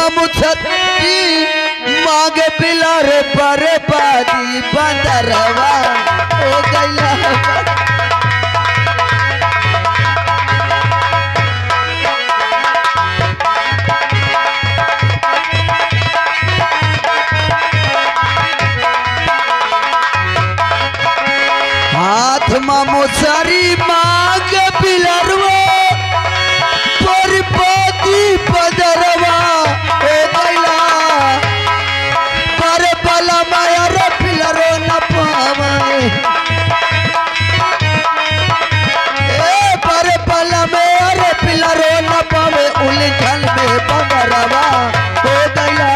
मामू छत्री मांगे पिलर बर्बादी बंदरवा हो गइला। हाथ मामू सारी मांग पिलरवा बर्बादी बंदरवा हो गइला। पर पला माया रे पिलरो न पावे ए पर पला माया रे पिलरो न पावे उलझन में बंदरवा हो गइला।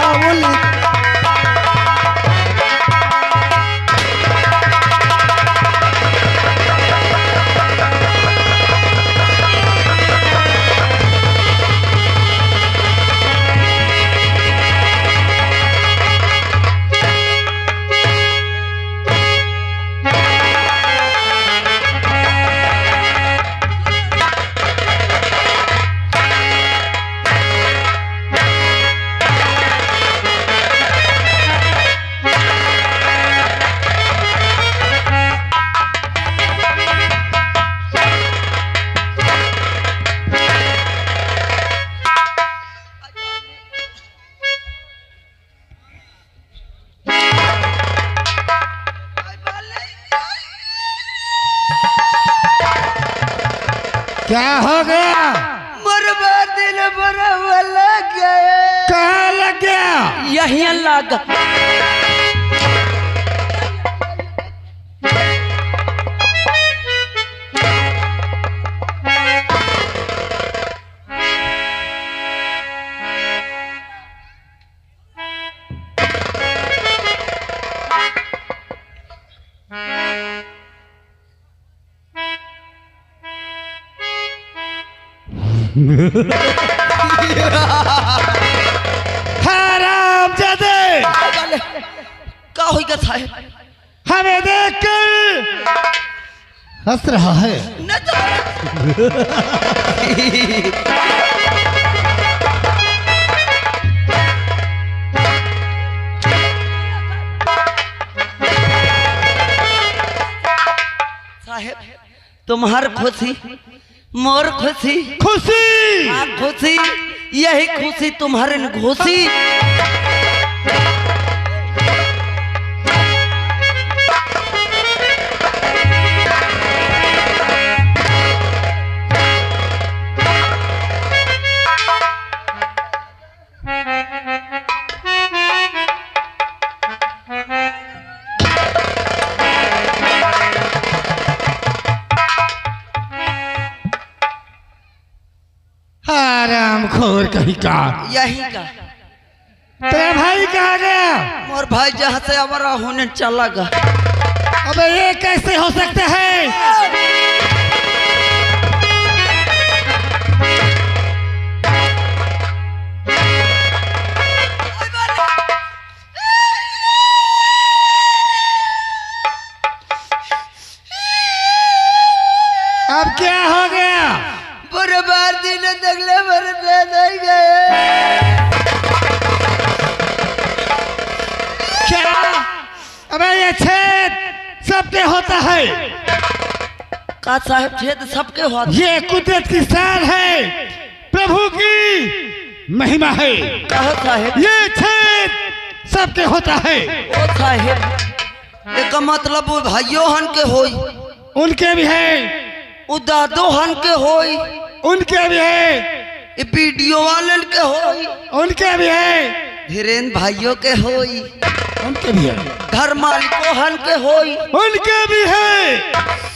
क्या हो गया? बर्बादी ने बराबर लग गया। कहाँ लग गया? यहीं लगा। हराम जादे क्या होगा साहब? हमें देखकर हंस रहा है। न तो साहब तुम्हार खुशी मोर खुशी खुशी खुशी यही खुशी तुम्हारे न घुसी। खोर कहीं का यही का तेरा भाई कहाँ गया? मोर भाई जहाँ से हमारा होने चला गया। अबे ये कैसे हो सकता है? अब क्या हो गया? बर्बादी ने दगले भरने नहीं गए। क्या? अबे ये छेद सबके होता है। का साहब छेद सबके होता? ये कुदरत की शान है, प्रभु की महिमा है। कहो साहब ये छेद सबके होता है। ओ साहब एक मतलब वो भाइयों हन के होई, उनके भी है। वो दादो हन के होई, उनके भी है। ये वीडियो वाले के होई, उनके भी है। धीरेन्द्र भाइयों के होई, उनके भी है। घर मालिकों हन के होई, उनके भी है।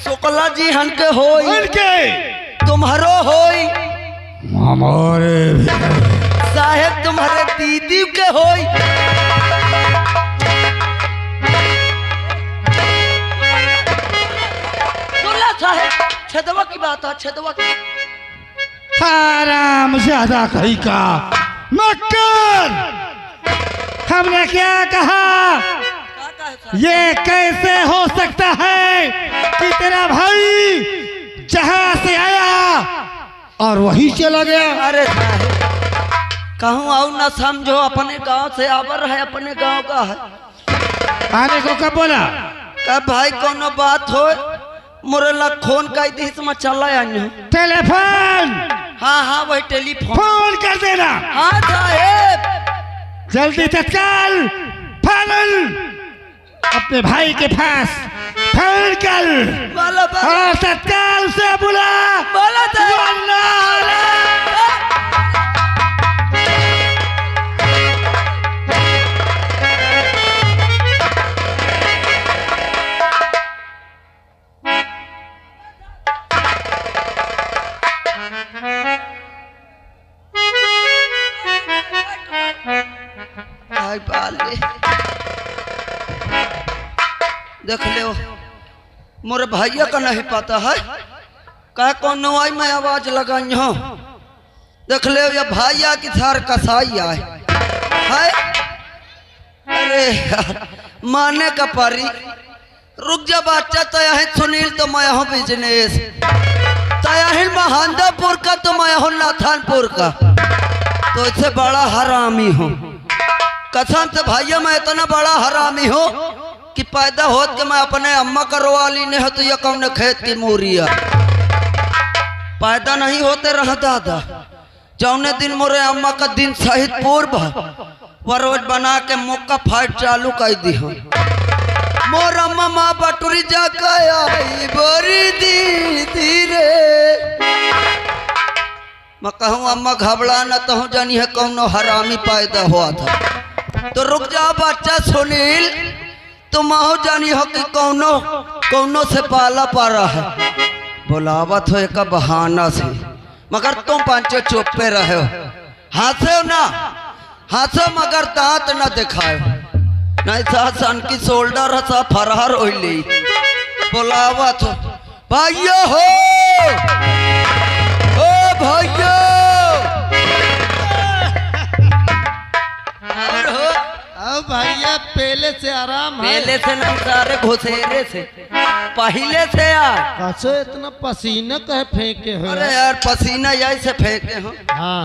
शुक्ला जी हन के होई, उनके तुम्हारो होई, हमारे भी है। साहेब तुम्हारे दीदी के होई। सुनला साहेब छदवा की बात है, छदवा की। हराम ज्यादा कहीं का मक्कर, हमने क्या कहा? ये कैसे हो सकता है कि तेरा भाई जहां से आया और वहीं चला गया? अरे साहेब कहूँ आओ ना समझो, अपने गांव से आवर है, अपने गांव का है। आने को कब बोला? कब भाई कोनो बात हो मोरे ला फोन कर दी में चला आने। टेलीफोन। हाँ हाँ वही टेलीफोन फोन कर देना। हाँ साहेब जल्दी तत्काल फोन अपने भाई के पास फोन कर बोला और तत्काल से बुला। बोला देख ले मोरे भैया का नहीं पता है कह कौन आई मैं आवाज लगाई हूँ। देख ले ये भैया की थार कसाई आए है। अरे यार माने का पारी रुक जा बच्चा तया है सुनील तो मैं हूँ बिजनेस तया है महानदापुर का तो मैं हूँ नाथानपुर का तो इससे बड़ा हरामी हूँ कसम से भैया मैं इतना बड़ा हरामी हूँ कि पैदा होत के मैं अपने अम्मा करवा ली ने तो ये कौन खेत की मूरिया पैदा नहीं होते रहा दादा जौने दिन मोरे अम्मा का दिन शहीद पूर्व वो रोज बना के मुक्का फाइट चालू कर दी हो मोर अम्मा माँ बटुरी जाके आई बोरी दी रे मैं कहूँ अम्मा घबरा न तो जानी है कौन हरामी पैदा हुआ था। तो रुक जा बच्चा सुनील तुम आओ जानी हो कि कौनो कौनो से पाला पा रहा है बुलावत हो एक बहाना से मगर तुम पांचो चुप पे रहे हो हंसो ना हंसो मगर दांत ना दिखाओ नहीं सा सन की शोल्डर सा फरार हो ली बुलावत हो भाइयों हो ओ भाइयों भैया पहले से आराम है। पहले से नहीं सारे घुसेरे से पहले से यार कैसे इतना पसीना कहे फेंके हो? अरे यार पसीना यही से फेंके हो। हाँ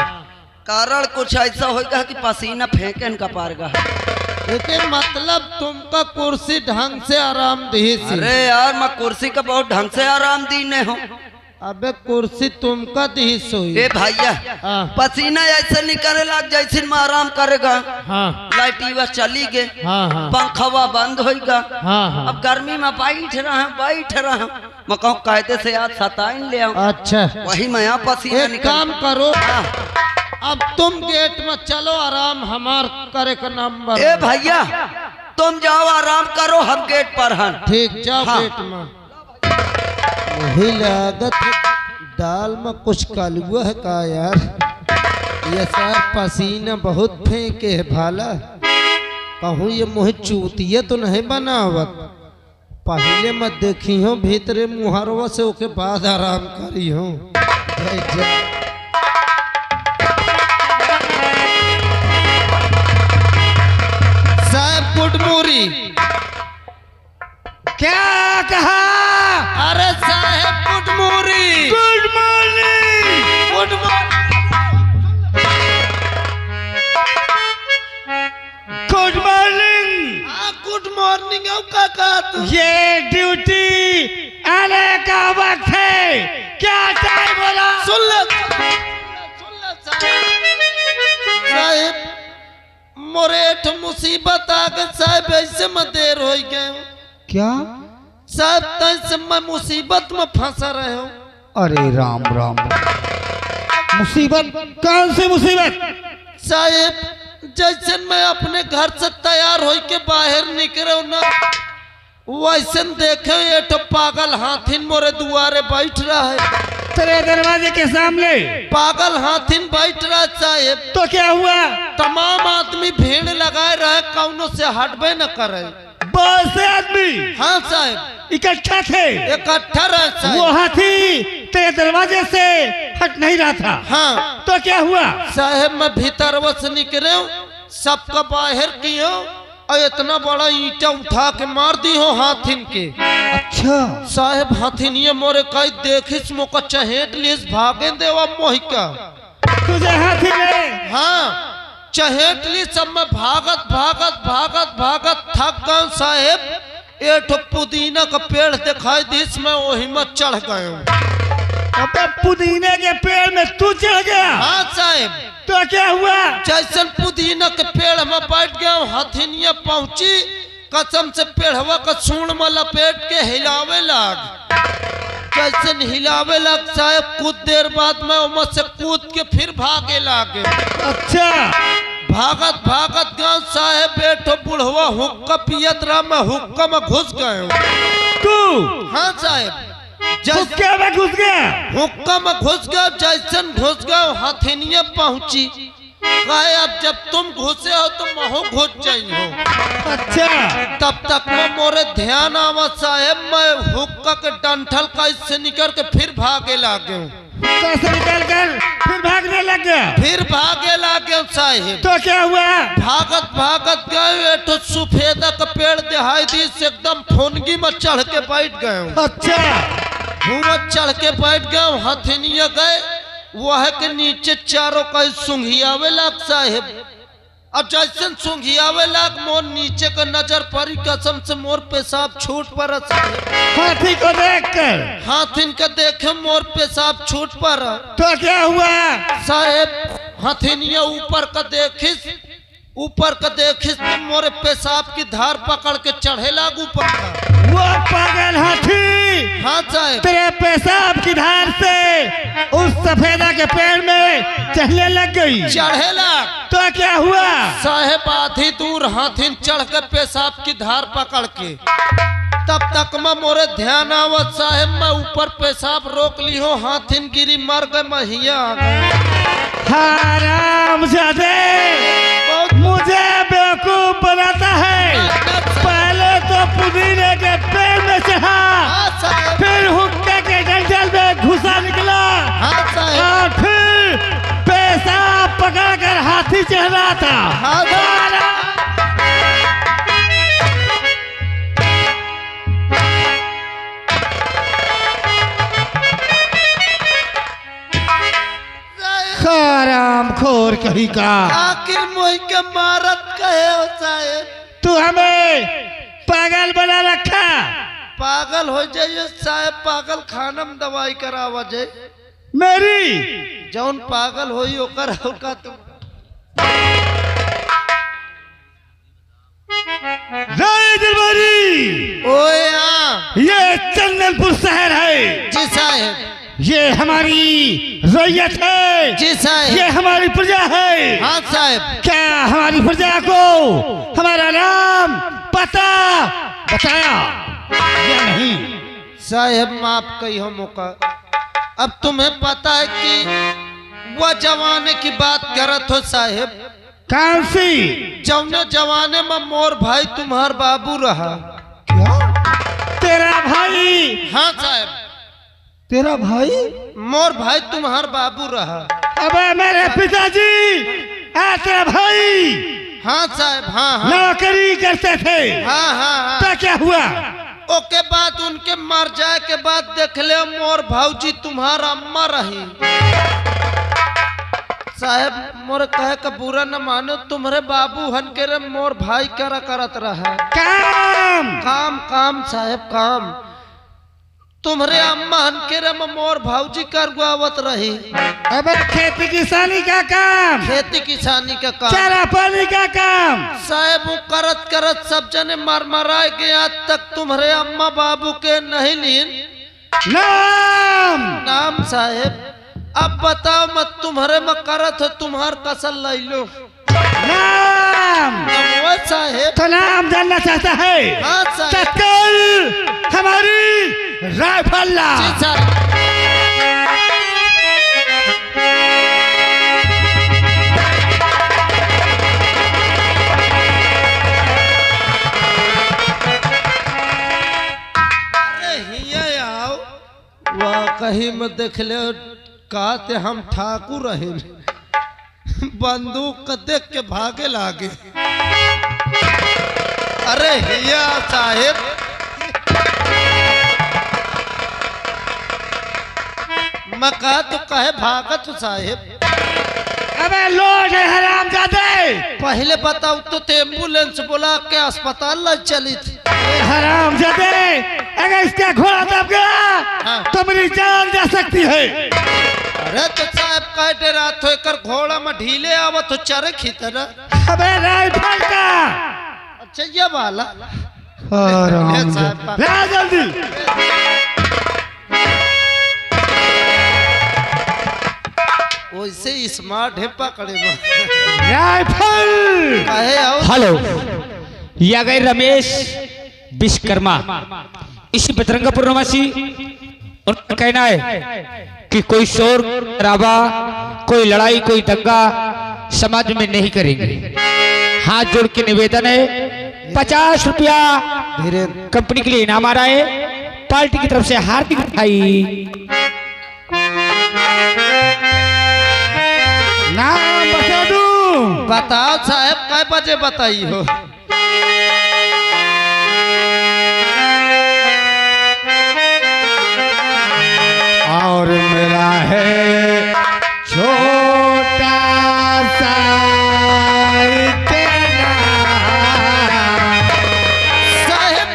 कारण कुछ ऐसा होगा कि पसीना फेंके इनका पारगा लेकिन मतलब तुमका कुर्सी ढंग से आराम दी सी। अरे यार मैं कुर्सी का बहुत ढंग से आराम दीने हूँ। अबे कुर्सी तुमका दी सोई। ए भैया पसीना ऐसे निकले लग जैसे मैं आराम करेगा। हाँ लाइट बस चली गए। हाँ हाँ पंखवा बंद होगा। हाँ हाँ अब गर्मी में बैठ रहा मैं कहूँ कायदे से आज सताइन ले आऊं। अच्छा वही मैं यहाँ पसीना एक निकल। काम करो अब तुम गेट में चलो आराम हमार करे का नंबर। ए भैया तुम जाओ आराम करो हम गेट पर हैं। ठीक जाओ हाँ। गेट में। वही लागत दाल में कुछ कलुआ है का यार ये सर पसीना बहुत फेंके है भाला कहूँ ये मुँह चूतिया तो नहीं बनावत पहले मत देखी हो भीतरे मुहरवा से ओके बाद आराम करी हो। साहब गुड मॉर्निंग। क्या कहा? अरे साहब good morning. Good morning. Good good morning. Good morning का कहा तू? ये ड्यूटी आने का वक्त है क्या चाहिए बोला? सुन ले साहब मोरेठ मुसीबत आ गई साहब ऐसे में देर हो गए। क्या? साहब तैसे मैं मुसीबत में फंसा रहे हो। अरे राम राम मुसीबत कौन सी मुसीबत? साहब जैसे मैं अपने घर से तैयार हो के बाहर निकले ना वैसे देखे एक पागल हाथीन मोरे दुआरे बैठ रहा है। तेरे दरवाजे के सामने पागल हाथीन बैठ रहा है साहब। तो क्या हुआ? तमाम आदमी भीड़ लगाए रहे कौनों से हटबे न करे। बहुत से आदमी हाँ साहब इकट्ठा थे। इकट्ठा रहे साहब। वो हाथी तेरे दरवाजे से हट नहीं रहा था। हाँ तो क्या हुआ? साहब मैं भीतर से निकले सबका बाहर की हो और इतना बड़ा ईंटा उठा के मार दी हो हाथिन के। अच्छा साहब हाथिन ये मोरे कई देखिस मोका चहेट लिस भागे देवा मोहिका। तुझे हाथी ने? हाँ चहेट ली। सब में भागत भागत भागत भागत थक गए साहेब। एक पुदीना का पेड़ दिखाई दिस में वही में चढ़ गए। अबे पुदीने के पेड़ में तू चढ़ गया? हाँ साहेब। तो क्या हुआ? जैसन पुदीना के पेड़ में बैठ गया, हथिनिया पहुंची, कसम से पेड़वा का सूंड में लपेट के हिलावे लग। जैसन हिलावे लग साहेब, कुछ देर बाद में उमर से कूद के फिर भागे लागे। अच्छा। भागत भागत गाँव साहेब, बैठो बुढ़वा हुक्का पियत रहा, मैं हुक्का में घुस गए। तू? हाँ साहेब। हुक्का में घुस गया? हुक्का में घुस गया। जैसन घुस गया हथिनिया पहुंची। कहे अब जब तुम घुसे हो तो महू घुस जाई हो। अच्छा। तब तक में मोरे ध्यान आवा साहेब, मैं हुक्का के डंठल का इससे निकल के फिर भागे लागे। हुक्का से निकल कर फिर भागने लग गया? फिर भागे लागे साहेब। तो क्या हुआ? भागत भागत गए, एक सफेदा का पेड़ दिखाई दी, से एकदम फुनगी में चढ़ के बैठ गए। अच्छा। घूमत चढ़ के बैठ गए, हथिनिया गए वह के नीचे चारों का सुंघियावे लग साहेब। अब जैसे सुंघियावे लग, मोर नीचे का नजर पड़ी, कसम से मोर पेशाब छूट पड़ा साहेब। हाथी को देखकर? हाथिन का देखे मोर पेशाब छूट पड़ा। तो क्या हुआ? साहेब हथिनिया ऊपर का देखिस तो मोरे पेशाब की धार पकड़ के चढ़े लाग ऊपर का। वो पागल हाथी! हाँ साहेब। तेरे पेशाब की धार से उस सफेदा के पेड़ में चढ़ने लग गई? चढ़े लाग। तो क्या हुआ? साहेब आधी दूर हाथिन चढ़ के पेशाब की धार पकड़ के, तब तक में मोरे ध्यान आवत साहेब, मैं ऊपर पेशाब रोक ली हो, हाथिन गिरी मर गए, महिया आ गए। हरामजादे! मुझे बेवकूफ बनाता है। पहले तो पुदीने के पेड़ में चढ़ा, फिर हुक्के के डंठल में घुसा निकला, और फिर पेशाब पकड़कर हाथी चढ़ रहा था। हराम खोर कहीं का। आखिर मोही के मारत कहे हो साहेब? तू हमें पागल बना रखा। पागल हो जाइए साहेब, पागल खाना में दवाई करावा जाए। मेरी जौन पागल होई ओकर होका तुम। दिलवारी, ओए हाँ। ये चंदनपुर शहर है। जी साहेब। ये हमारी रैयत है। जी साहेब। ये हमारी प्रजा है। हाँ साहेब। क्या हमारी प्रजा को हमारा नाम पता बताया या नहीं? साहेब माफ कही हो मौका। अब तुम्हें पता है कि वह जमाने की बात करत हो साहेब? कौन सी? जौने जमाने में मोर भाई तुम्हार बाबू रहा। क्या? तेरा भाई? हाँ साहेब। तेरा भाई? मोर भाई तुम्हार बाबू रहा। अबे मेरे पिताजी तेरा भाई? हाँ साहेब। हाँ हाँ। नौकरी करते थे। हाँ हाँ हाँ। तो क्या हुआ? ओके बाद उनके मर जाए के बाद देख ले मोर भाऊजी तुम्हारा अम्मा रही। साहेब मोर कहे का बुरा न मानो, तुम्हारे बाबू हन के रे मोर भाई करा करत रहा। काम काम काम साहेब काम। तुम्हारे अम्मा हन के रे मोर भाऊजी कर गुआवत रही। अबे खेती किसानी का काम? खेती किसानी का काम। चारा पानी का काम? साहेब वो करत करत सब जने मर मराए गए, आज तक तुम्हारे अम्मा बाबू के नहीं लीन नाम। नाम साहेब। अब बताओ मत तुम्हारे में करत हो, तुम्हार कसल लै लो नाम। साहेब तो नाम जानना चाहता है? हाँ साहेब। तत्काल हमारी राइफल ला। जी साहब। अरे हिया आओ, वाह कहीं में देख ले कहते हम ठाकुर रहे, बंदूक का देख के भागे लागे। अरे हिया साहेब। मैं कहा तो कहे भागत साहेब। अबे लोट है हरामजादे। पहले बताओ तो एम्बुलेंस बोला के अस्पताल ला चली थी। हराम जाते, अगर इसका घोड़ा दब गया तो मेरी जान जा सकती है। अरे तो साहब कहते रात हो कर घोड़ा में ढीले आवा तो चरे खीतर। अबे राइफल का अच्छा ये वाला हराम साहब ला जल्दी। वैसे स्मार्ट है पकड़े राइफल। कहे आओ। हेलो, यह गए रमेश विश्वकर्मा, इसी बजरंगपुर निवासी। उनका कहना है कि कोई शोर शराबा, कोई लड़ाई, कोई दंगा समाज में नहीं करेंगे। हाथ जोड़ के निवेदन है, 50 रुपया कंपनी के लिए इनाम आ रहा है। पार्टी की तरफ से हार्दिक बधाई। नाम बता दूं? बताओ साहब कै बजे बताई हो। और मेरा है छोटा सा तेरा। साहब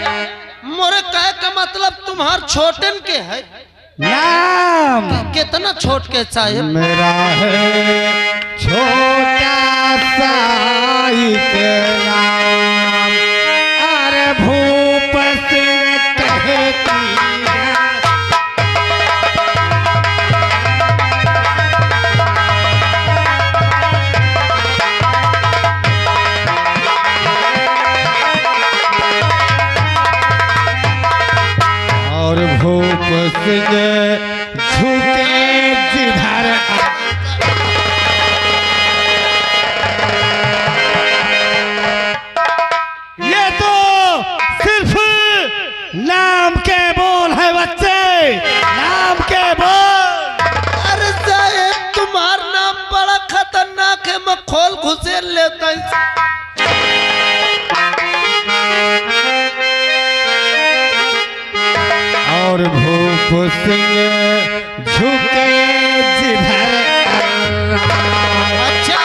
मोरे कहे का मतलब तुम्हार छोटन के है। नाम कितना छोट के साहब? मेरा है छोटा सा तेरा। अरे भूप सिंह कहती और भूप सिंह झुके जिधर। ये तो सिर्फ नाम के बोल है बच्चे, नाम के बोल। अरे साहब तुम्हार नाम बड़ा खतरनाक है, मैं खोल घुसेल लेता हूं। और भूप सिंह झुके जिधर। अच्छा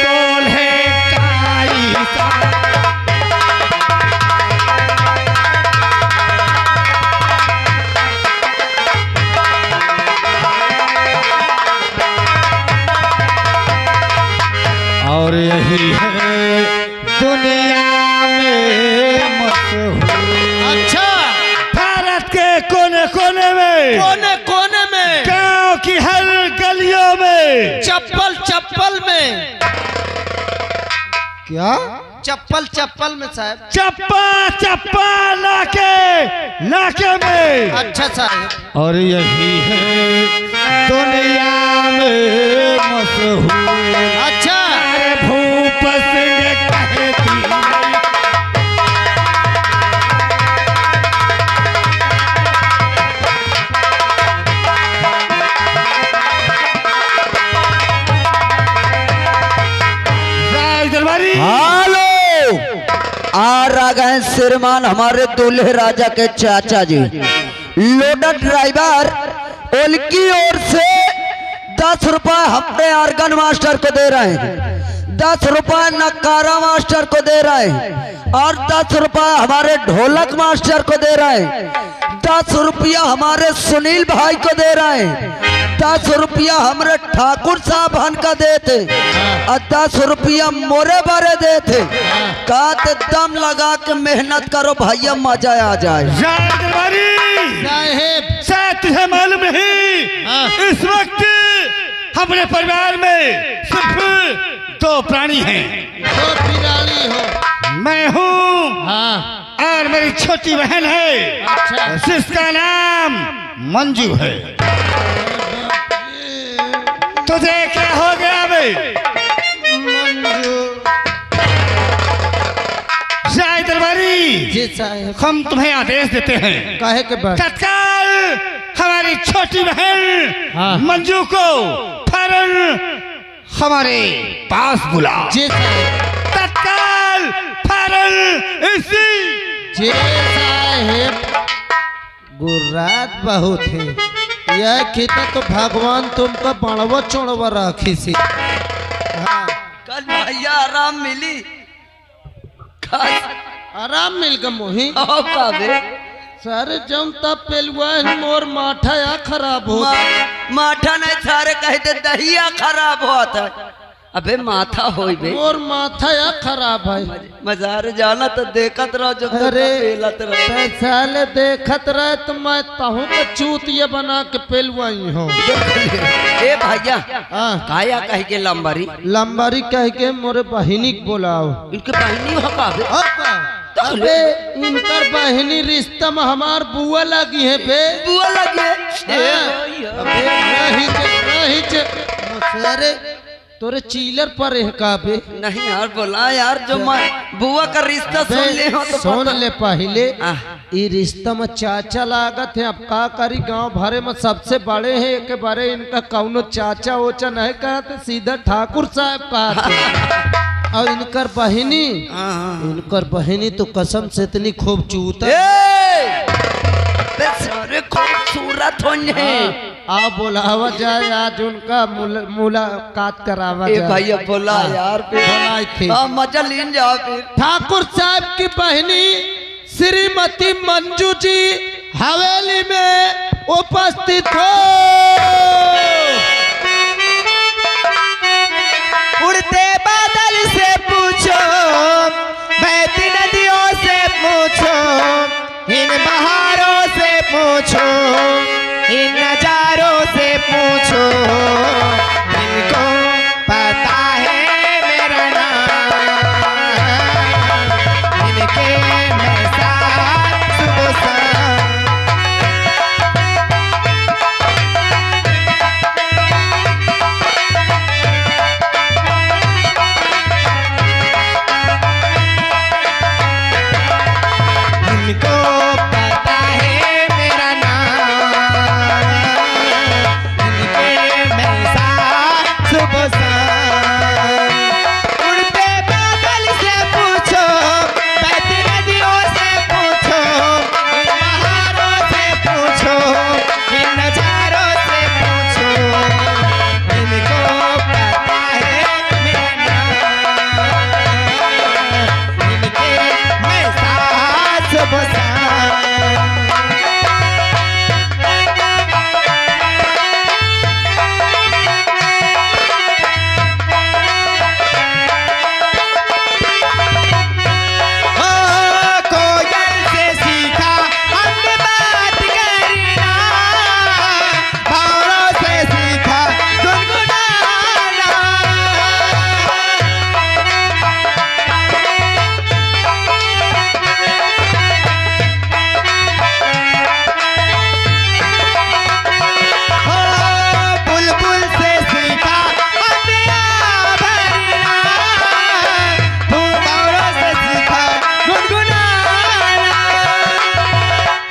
बोल है काई सा। और यही है दुनिया में मशहूर। अच्छा भारत के कोने कोने में, कोने कोने में, गांव की हर गलियों में, चप्पल चप्पल में। क्या चप्पल चप्पल में साहब? चप्पा चप्पा लाके में। अच्छा साहब। और यही है दुनिया में मशहूर। अच्छा अरे भूप सिंह कहती दरबारी। हेलो, आ गए श्रीमान हमारे दूल्हे राजा के चाचा जी। लोडर ड्राइवर उनकी ओर से 10 रुपए अपने ऑर्गन मास्टर को दे रहे हैं, 10 रुपए नकारा मास्टर को दे रहे हैं, और 10 रुपए हमारे ढोलक मास्टर को दे रहे हैं, 10 रुपया हमारे सुनील भाई को दे रहे हैं, 10 रुपया हमारे ठाकुर साहब हन का देते, और 10 रुपया मोरे बारे देते। कहते दम लगा के मेहनत करो भैया, मजा आ जाए। दरबारी साहब शायद तुझे मालूम नहीं, इस वक्त हमारे परिवार में सिर्फ 2 प्राणी हैं। तो बिराली हो। मैं हूँ हाँ और मेरी छोटी बहन है, अच्छा जिसका नाम मंजू है। तुझे क्या हो गया बे? जाए दरबारी, जी साहब। हम तुम्हें आदेश देते हैं, काहे के बाद? तत्काल हमारी छोटी बहन हाँ। मंजू को फौरन हमारे पास बुला। जी साहब। तत्काल फौरन इसी। जी साहब। गुर्रात बहुत है, यह खीता तो भगवान तुमको बड़वा चौड़वा राखी सी। हाँ। कल भाई भैया आराम मिली आराम मिल गया मोही का बे सारे जम तब पेलुआ है मोर माठा या खराब हो माठा नहीं सारे कहते दहिया खराब हुआ था अबे माथा होई बे मोर माथा या खराब है मजार जाना तो देखत रहो जो अरे पेलत रहो साले देखत रहे तो मैं ताहू का चूतिया बना के पेलवाई हूँ ए भैया हाँ काया कह के लंबारी लंबारी कह के मोरे बहिनी को बुलाओ इनके बहनी हो का बे अबे इनकर बहनी रिश्ता में हमार बुआ लगी है बे बुआ लगे अबे रही मुसरे तोरे चीलर पर है का बे नहीं यार बोला यार जो मैं बुआ का रिश्ता सुन ले हो तो सुन ले पहले आह। ये रिश्ता में चाचा लागत है अब का करी गांव भरे में सबसे बड़े हैं के बारे इनका कौनो चाचा ओचा नहीं कहते सीधा ठाकुर साहब कहते और इनकर बहिनी इनकर बहिनी तो कसम से इतनी खूब चूता सारे खूबसूरत होंगे आ बोलावा जाए आज उनका मुलाकात करावा ए जाए भैया बोला यार फिर बोलाई थी हाँ मजा लीन जाओ फिर ठाकुर साहब की बहनी श्रीमती मंजू जी हवेली में उपस्थित हो उड़ते बादल से पूछो बहती नदियों से पूछो इन बहारों से पूछो इन नजारों से पूछो इनको पता है मेरा नाम इनके मैं साथ सुबह शाम इनको पता है मेरा नाम इनके मैं साथ सुबह शाम उड़ते बादल से पूछो बहती नदियों से पूछो इन बहारों से पूछो इन नजारों से पूछो इनको पता है मेरा नाम इनके मैं साथ सुबह शाम कोयल से सीखा हमने बात करना भंवरों से सीखा गुनगुनाना बुलबुल से सीखा हमने भरना भंवरों से सीखा गुनगुनाना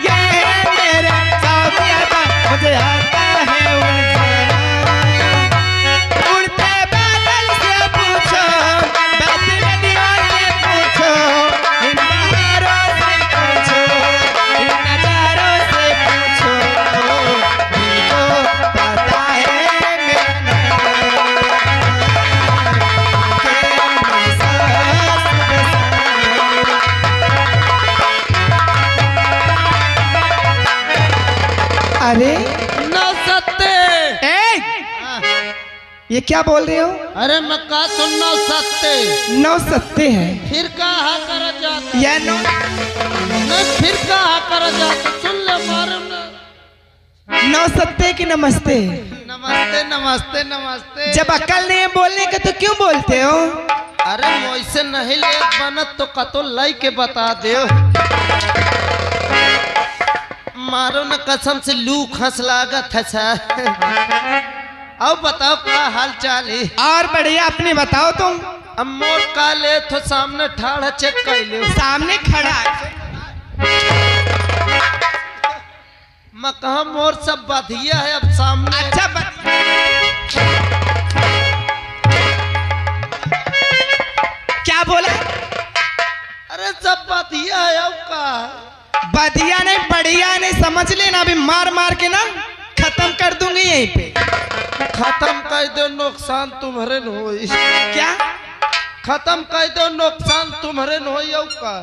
ये है मेरे साथिया का मुझे आता है उलझाना उड़ते बादल से पूछो बहती नदियों से पूछो इन बहारों से पूछो इन नजारों से पूछो इनको पता है मेरा नाम इनके मैं साथ सुबह शाम। अरे न सत्ते ये क्या बोल रहे हो अरे मैं का सुनना सत्ते नौ सत्ते हैं फिर कहा कर जाता यह नौ नहीं फिर कहा कर जाता सुन ले मालूम ना नौ सत्ते की नमस्ते नमस्ते नमस्ते नमस्ते जब अकल नहीं है बोलने का तो क्यों बोलते हो अरे मोइसे नहीं ले बनत तो कतो लाई के बता दे मारो न कसम से लू खस लागत है सर अब बताओ क्या हाल चाल है और बढ़िया अपने बताओ तुम अब मोर का ले तो सामने ठाड़ चेक कर ले सामने खड़ा है। मैं कहा मोर सब बधिया है अब सामने अच्छा क्या बोला अरे सब बधिया है अब का बढ़िया नहीं बढ़िया नहीं समझ लेना अभी मार मार के ना खत्म कर दूंगी यहीं पे खत्म कर दो नुकसान तुम्हारे न हो क्या खत्म कर दो, नुकसान तुम्हारे न हो का।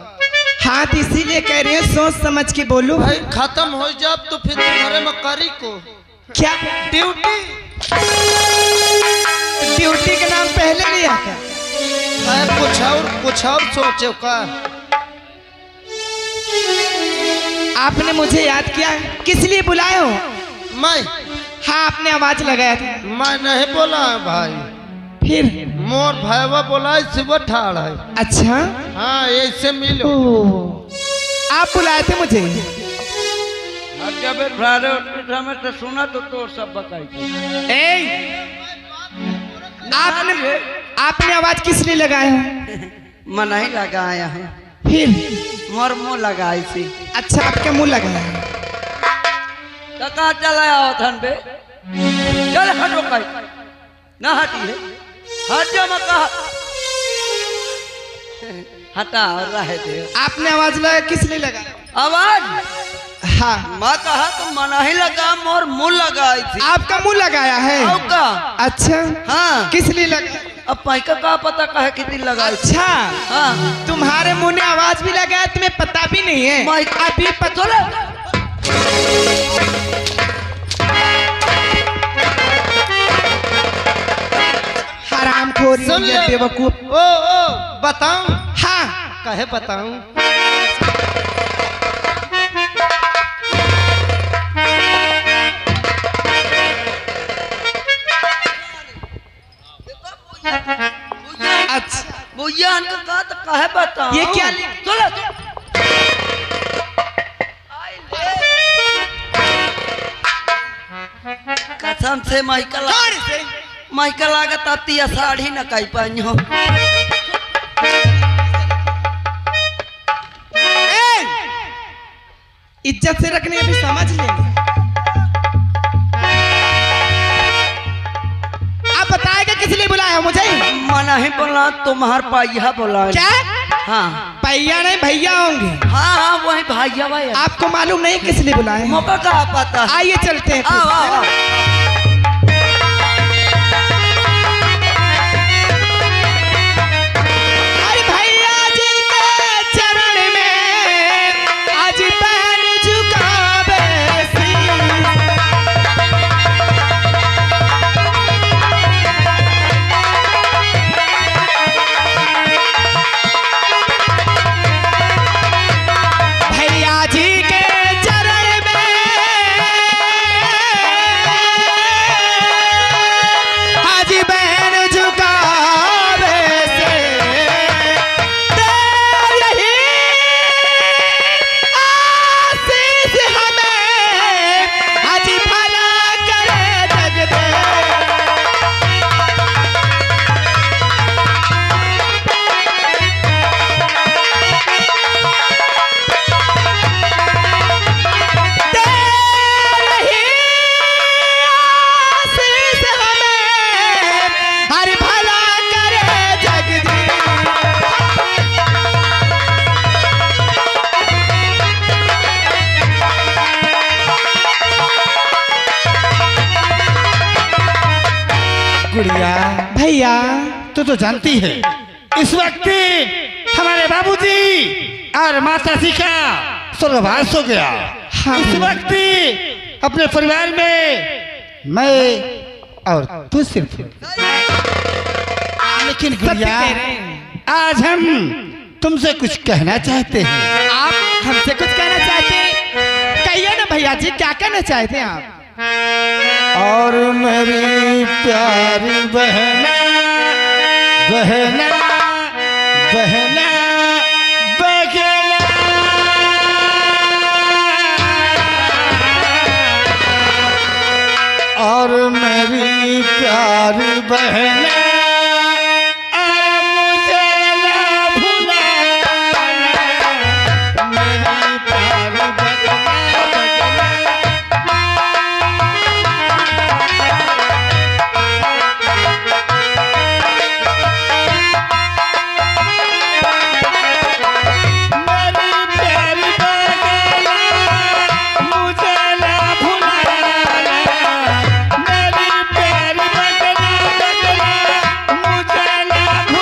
हाँ तो इसीलिए कह रहे हैं सोच समझ के बोलो। भाई खत्म हो जाब तो फिर तुम्हारे में करी को क्या ड्यूटी। ड्यूटी का नाम पहले लिया था। कुछ और सोचो का। आपने मुझे याद किया, किस लिए बुलाए हो? मैं हाँ आपने आवाज लगाया था। मैं नहीं बोला है भाई, फिर मोर भाईवा बोला है, सुबह ठाड़ है। अच्छा हाँ ऐसे मिलो। आप बुलाए थे मुझे? जब में तो सुना तो सब बताई। आपने आवाज किस लिए लगाया है? मन ही लगाया है, फिर मोर मुँह लगाई थी। अच्छा आपके मुंह लगाया है। तो कहाँ चला आओ थन बे, चल हटो कहीं ना हटी है, हट जा मैं कहा हटा और रहे थे। आपने आवाज लगाया किस लिए लगाया? आवाज हाँ मैं कहा तो मना ही लगा, मोर मुँह लगाई थी। आपका मुंह लगाया है? का अच्छा हाँ, किस लिए लगाया? अब पैका का पता कहे कितनी लगाई थी। अच्छा हाँ तुम्हारे मुंह ने आवाज भी लगाया, तुम्हें पता भी नहीं है? अभी पता लगा। हरामखोर सुन ले। बेवकूफ। ओ बताऊं? हाँ कहे बताऊं? अच्छा भैया इनका कहा तो कहे बताओ। ये क्या चलो कसम से माइकल लागत आती है साड़ी न कही पाई हो। इज्जत से रखने अभी समझ लेंगे। आप बताएगा किस लिए बुलाया मुझे? मना ही बोला, तुम्हार पाइया बोला। क्या? हाँ भैया नहीं भैया होंगे। हाँ हाँ वही भाइया भाई। आपको मालूम नहीं किस लिए बुलाए? मौका कहा पता। आइए चलते हैं। आओ आओ आओ। अरे भैया जी के चरण में आज पैर झुकावे सी। भैया जी के चरण में आज बहन झुकावे से दे यही आशीष हमें आज भला करे जग दे। गुड़िया भैया तू तो जानती है इस वक्त हमारे बाबूजी और माता जी का स्वर्गवास हो गया। हाँ। इस वक्त अपने परिवार में मैं और तू सिर्फ। लेकिन गुड़िया कह रहे हैं। आज हम तुमसे कुछ कहना चाहते हैं। आप हमसे कुछ कहना चाहते हैं? कहिए ना भैया जी, क्या कहना चाहते हैं आप? और मेरी प्यारी बहना बहना बहना बगला और मेरी प्यारी बहना